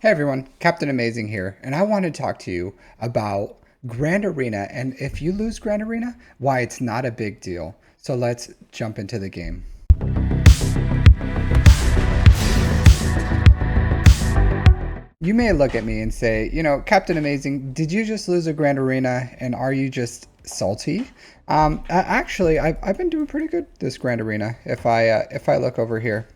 Hey everyone, Captain Amazing here, and I want to talk to you about Grand Arena and if you lose Grand Arena, why it's not a big deal. So let's jump into the game. You may look at me and say, Captain Amazing, did you just lose a Grand Arena and are you just salty? Actually, I've been doing pretty good this Grand Arena if I look over here.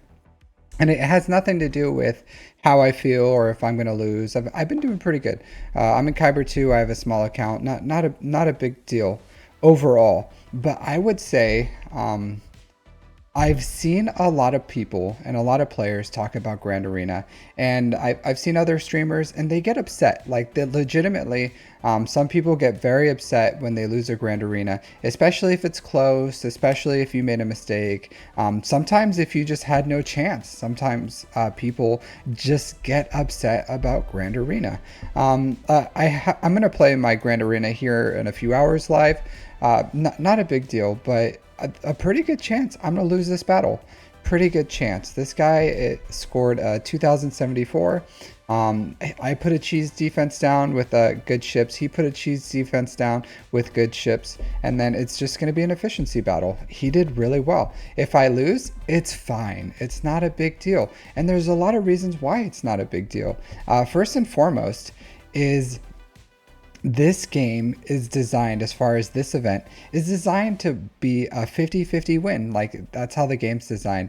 And it has nothing to do with how I feel or if I'm going to lose. I've been doing pretty good. I'm in Kyber 2. I have a small account. Not a big deal overall. But I would say I've seen a lot of people and a lot of players talk about Grand Arena, and I've seen other streamers and they get upset. Like they legitimately, some people get very upset when they lose a Grand Arena, especially if it's close, especially if you made a mistake. Sometimes if you just had no chance, sometimes people just get upset about Grand Arena. I'm going to play my Grand Arena here in a few hours live. Not a big deal, but a pretty good chance I'm going to lose this battle. Pretty good chance. This guy scored 2074. I put a cheese defense down with good ships. He put a cheese defense down with good ships. And then it's just going to be an efficiency battle. He did really well. If I lose, it's fine. It's not a big deal. And there's a lot of reasons why it's not a big deal. First and foremost is this game is designed, as far as this event is designed, to be a 50-50 win. Like, that's how the game's designed.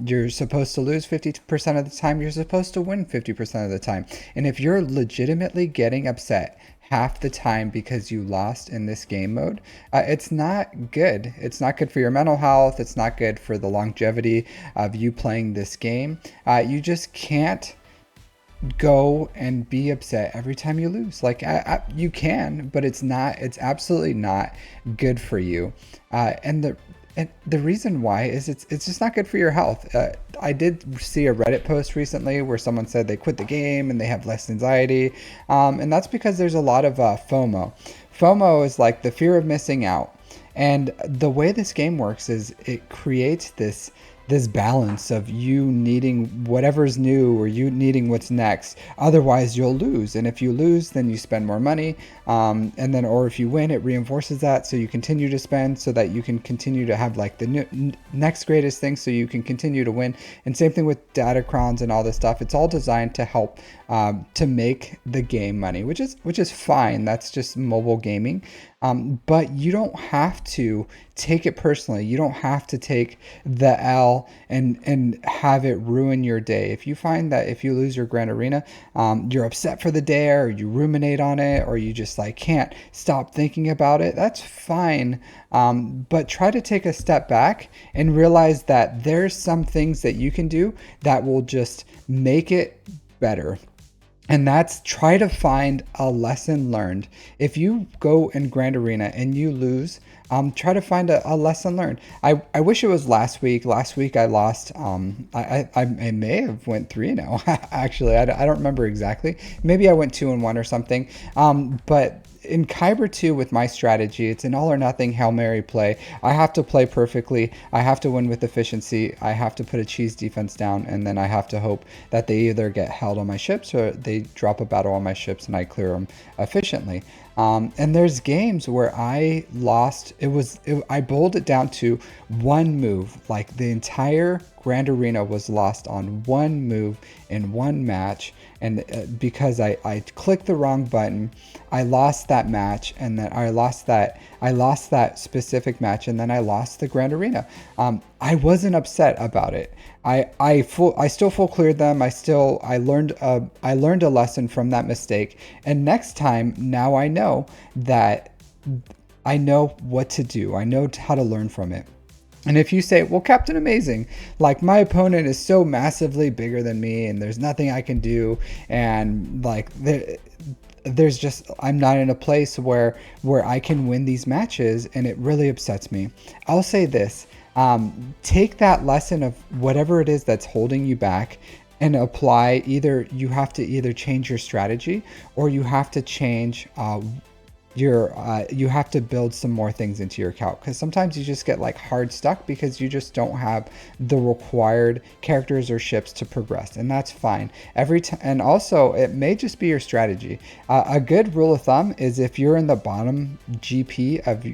You're supposed to lose 50% of the time. You're supposed to win 50% of the time. And if you're legitimately getting upset half the time because you lost in this game mode, it's not good. It's not good for your mental health. It's not good for the longevity of you playing this game. You just can't go and be upset every time you lose. Like, you can, but it's absolutely not good for you. And the reason why is it's just not good for your health. I did see a Reddit post recently where someone said they quit the game and they have less anxiety, and that's because there's a lot of FOMO. FOMO is like the fear of missing out, and the way this game works is it creates this balance of you needing whatever's new or you needing what's next. Otherwise you'll lose, and if you lose, then you spend more money, and then, or if you win, it reinforces that, so you continue to spend so that you can continue to have like the next greatest thing, so you can continue to win. And same thing with data crowns and all this stuff. It's all designed to help to make the game money, which is fine. That's just mobile gaming. But you don't have to take it personally. You don't have to take the L and have it ruin your day. If you find that if you lose your Grand Arena, you're upset for the day, or you ruminate on it, or you just like can't stop thinking about it, that's fine. But try to take a step back and realize that there's some things that you can do that will just make it better. And that's try to find a lesson learned. If you go in Grand Arena and you lose, try to find a lesson learned. I wish it was last week. Last week I lost. I may have went 3-0. Actually, I don't remember exactly. Maybe I went 2-1 or something. But in Kyber 2 with my strategy, it's an all or nothing Hail Mary play. I have to play perfectly. I have to win with efficiency. I have to put a cheese defense down, and then I have to hope that they either get held on my ships or they drop a battle on my ships and I clear them efficiently. And there's games where I lost. I bowled it down to one move. Like, the entire Grand Arena was lost on one move in one match, and because I clicked the wrong button, I lost that match, and then I lost that specific match, and then I lost the Grand Arena. I wasn't upset about it. I still full cleared them. I learned a lesson from that mistake, and next time, now I know that I know what to do. I know how to learn from it. And if you say, well, Captain Amazing, like, my opponent is so massively bigger than me and there's nothing I can do, and like there's just, I'm not in a place where I can win these matches, and it really upsets me. I'll say this, take that lesson of whatever it is that's holding you back and apply. You have to either change your strategy, or you have to change you have to build some more things into your calc, because sometimes you just get like hard stuck because you just don't have the required characters or ships to progress, and that's fine every time. And also it may just be your strategy. A good rule of thumb is if you're in the bottom GP of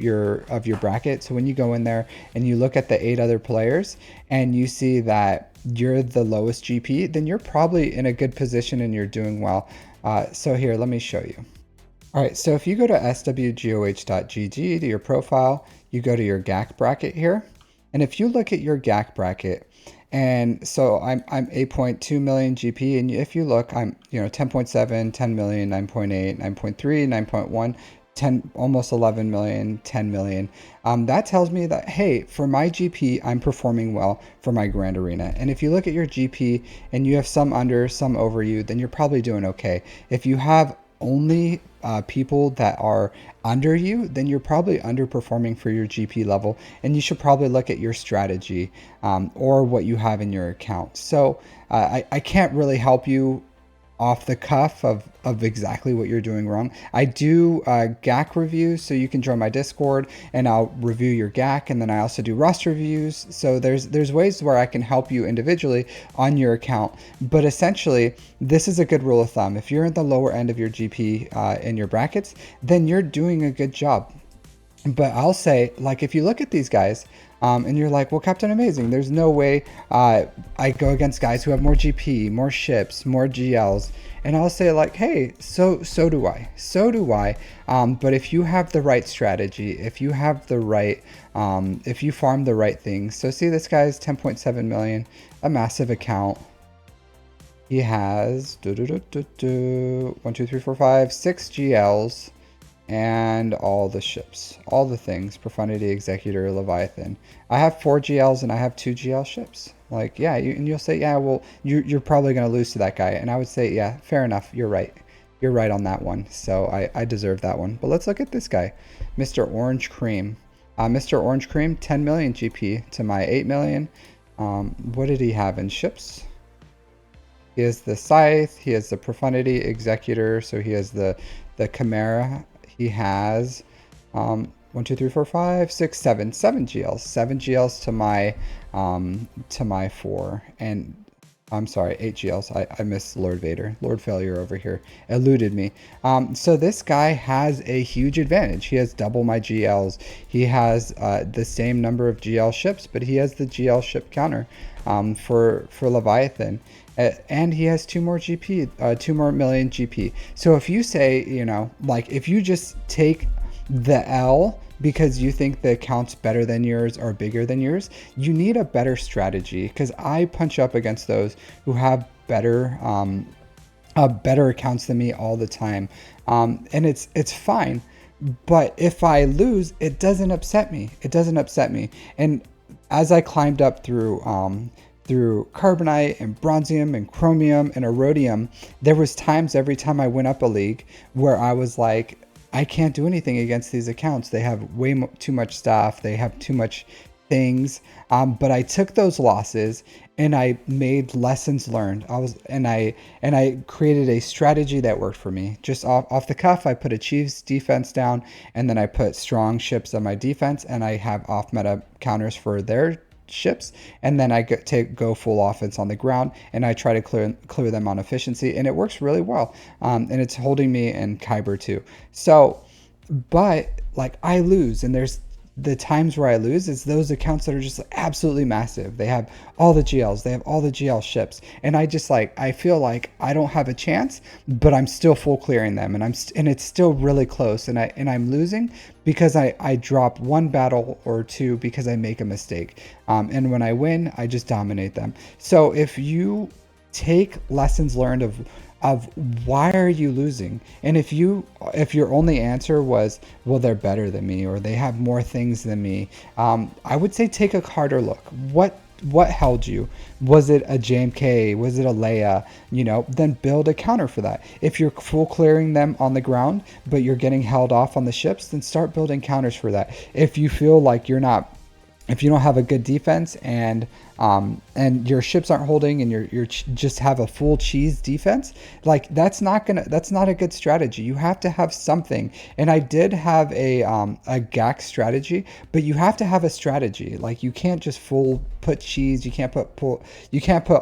your bracket, so when you go in there and you look at the 8 other players and you see that you're the lowest GP, then you're probably in a good position and you're doing well. So here, let me show you. All right, so if you go to swgoh.gg to your profile, you go to your GAC bracket here. And if you look at your GAC bracket, and so I'm 8.2 million GP, and if you look, I'm 10.7, 10 million, 9.8, 9.3, 9.1, 10, almost 11 million, 10 million. That tells me that, hey, for my GP, I'm performing well for my Grand Arena. And if you look at your GP and you have some under, some over you, then you're probably doing okay. If you have only people that are under you, then you're probably underperforming for your GP level, and you should probably look at your strategy or what you have in your account. So I can't really help you off the cuff of exactly what you're doing wrong. I do GAC reviews, so you can join my Discord and I'll review your GAC, and then I also do roster reviews. So there's ways where I can help you individually on your account. But essentially, this is a good rule of thumb. If you're at the lower end of your GP in your brackets, then you're doing a good job. But I'll say, like, if you look at these guys and you're like, well, Captain Amazing, there's no way I go against guys who have more GP, more ships, more GLs. And I'll say, like, hey, so do I. So do I. But if you have the right strategy, if you have the right, if you farm the right things. So see, this guy's 10.7 million, a massive account. He has 1, 2, 3, 4, 5, 6 GLs. And all the ships, all the things, Profundity, Executor, Leviathan. I have 4 GLs and I have 2 GL ships. Like, yeah, and you'll say, yeah, well, you're probably going to lose to that guy. And I would say, yeah, fair enough. You're right. You're right on that one. So I deserve that one. But let's look at this guy, Mr. Orange Cream. Mr. Orange Cream, 10 million GP to my 8 million. What did he have in ships? He has the Scythe. He has the Profundity, Executor. So he has the Chimera. He has 1, 2, 3, 4, 5, 6, 7 GLs. 7 GLs to my 4. And I'm sorry, 8 GLs. I missed Lord Vader. Lord Failure over here eluded me. So this guy has a huge advantage. He has double my GLs. He has the same number of GL ships, but he has the GL ship counter for Leviathan. And he has 2 more GP, 2 more million GP. So if you say, like, if you just take the L because you think the account's better than yours or bigger than yours, you need a better strategy, because I punch up against those who have better accounts than me all the time. And it's fine. But if I lose, it doesn't upset me. It doesn't upset me. And as I climbed up through carbonite and bronzium and chromium and erodium, there was times every time I went up a league where I was like, I can't do anything against these accounts. They have way too much stuff. They have too much things. But I took those losses and I made lessons learned. I created a strategy that worked for me. Just off the cuff, I put a Chiefs defense down, and then I put strong ships on my defense, and I have off meta counters for their ships, and then I go full offense on the ground, and I try to clear them on efficiency, and it works really well. And it's holding me in Kyber too. So, but like, I lose, and there's the times where I lose is those accounts that are just absolutely massive. They have all the GLs, they have all the GL ships, and I feel like I don't have a chance, but I'm still full clearing them, and it's still really close, and I'm losing because I drop one battle or two because I make a mistake, and when I win, I just dominate them. So if you take lessons learned of why are you losing, and if your only answer was, well, they're better than me or they have more things than me, I would say take a harder look. What held you? Was it a JMK? Was it a Leia? Then build a counter for that. If you're full clearing them on the ground but you're getting held off on the ships, then start building counters for that. If you feel like if you don't have a good defense and and your ships aren't holding, and you're just have a full cheese defense, like that's not a good strategy. You have to have something. And I did have a GAC strategy, but you have to have a strategy. Like you can't just full put cheese. You can't put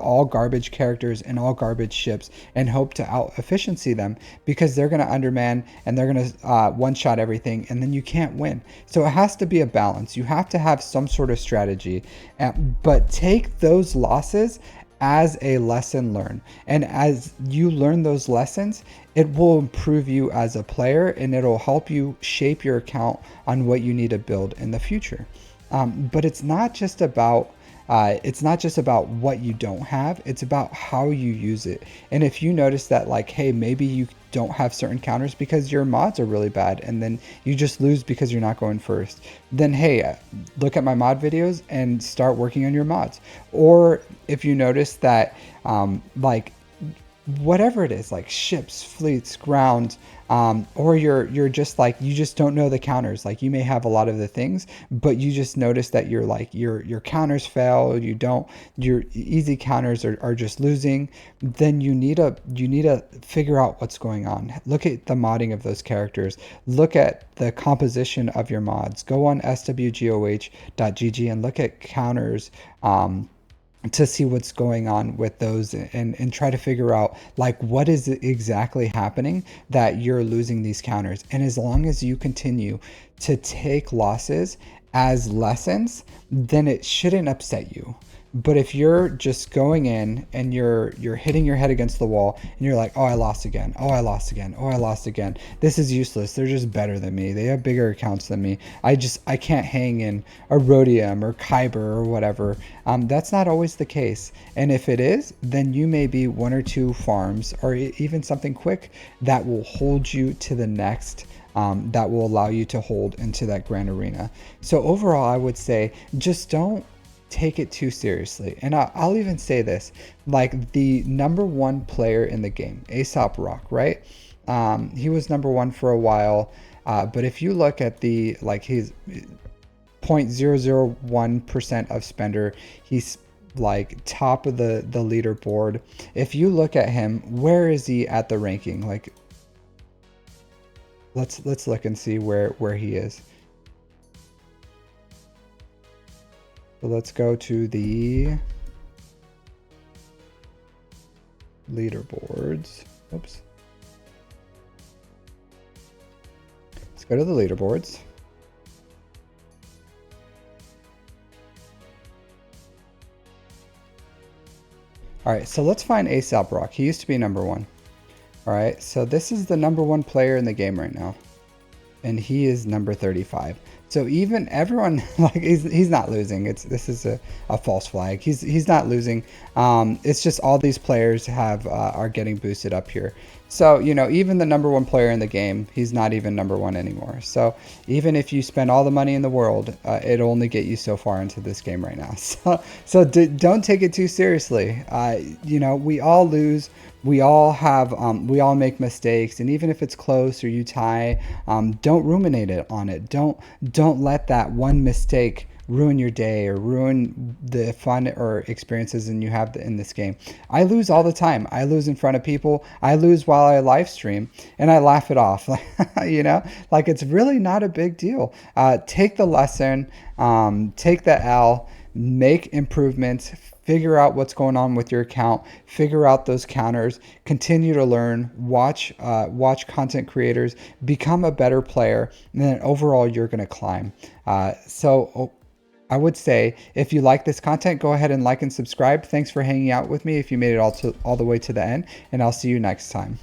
all garbage characters and all garbage ships and hope to out efficiency them, because they're going to underman and they're going to one shot everything, and then you can't win. So it has to be a balance. You have to have some sort of strategy, but take those losses as a lesson learned. And as you learn those lessons, it will improve you as a player, and it'll help you shape your account on what you need to build in the future. But it's not just about what you don't have, it's about how you use it. And if you notice that, like, hey, maybe you don't have certain counters because your mods are really bad, and then you just lose because you're not going first, then hey, look at my mod videos and start working on your mods. Or if you notice that like whatever it is, like ships, fleets, ground, or you're just like, you just don't know the counters. Like you may have a lot of the things, but you just notice that you're like your counters fail. Your easy counters are just losing. Then you need to figure out what's going on. Look at the modding of those characters. Look at the composition of your mods. Go on swgoh.gg and look at counters. To see what's going on with those, and try to figure out like what is exactly happening that you're losing these counters. And as long as you continue to take losses as lessons, then it shouldn't upset you. But if you're just going in and you're hitting your head against the wall and you're like, oh, I lost again, oh, I lost again, oh, I lost again, this is useless, they're just better than me, they have bigger accounts than me, I can't hang in a Rhodium or Kyber or whatever, that's not always the case. And if it is, then you may be one or two farms or even something quick that will hold you to the next, that will allow you to hold into that grand arena. So overall, I would say just don't take it too seriously. And I'll even say this, like the number one player in the game, Aesop Rock, right? He was number one for a while, but if you look at the, like, he's 0.001% of spender, he's like top of the leaderboard. If you look at him, where is he at the ranking? Like, let's look and see where he is. So let's go to the leaderboards. Oops. Let's go to the leaderboards. All right, so let's find Aesop Rock. He used to be number one. All right, so this is the number one player in the game right now, and he is number 35. So even everyone, like, he's not losing. This is a false flag. He's not losing. It's just all these players are getting boosted up here. So, you know, even the number one player in the game, he's not even number one anymore. So even if you spend all the money in the world, it'll only get you so far into this game right now. So don't take it too seriously. You know, we all lose. We all make mistakes, and even if it's close or you tie, don't ruminate on it. Don't let that one mistake ruin your day or ruin the fun or experiences you have in this game. I lose all the time. I lose in front of people. I lose while I live stream, and I laugh it off. You know, like, it's really not a big deal. Take the lesson, take the L, make improvements, figure out what's going on with your account, figure out those counters, continue to learn, watch content creators, become a better player, and then overall you're going to climb. So I would say, if you like this content, go ahead and like and subscribe. Thanks for hanging out with me if you made it all the way to the end, and I'll see you next time.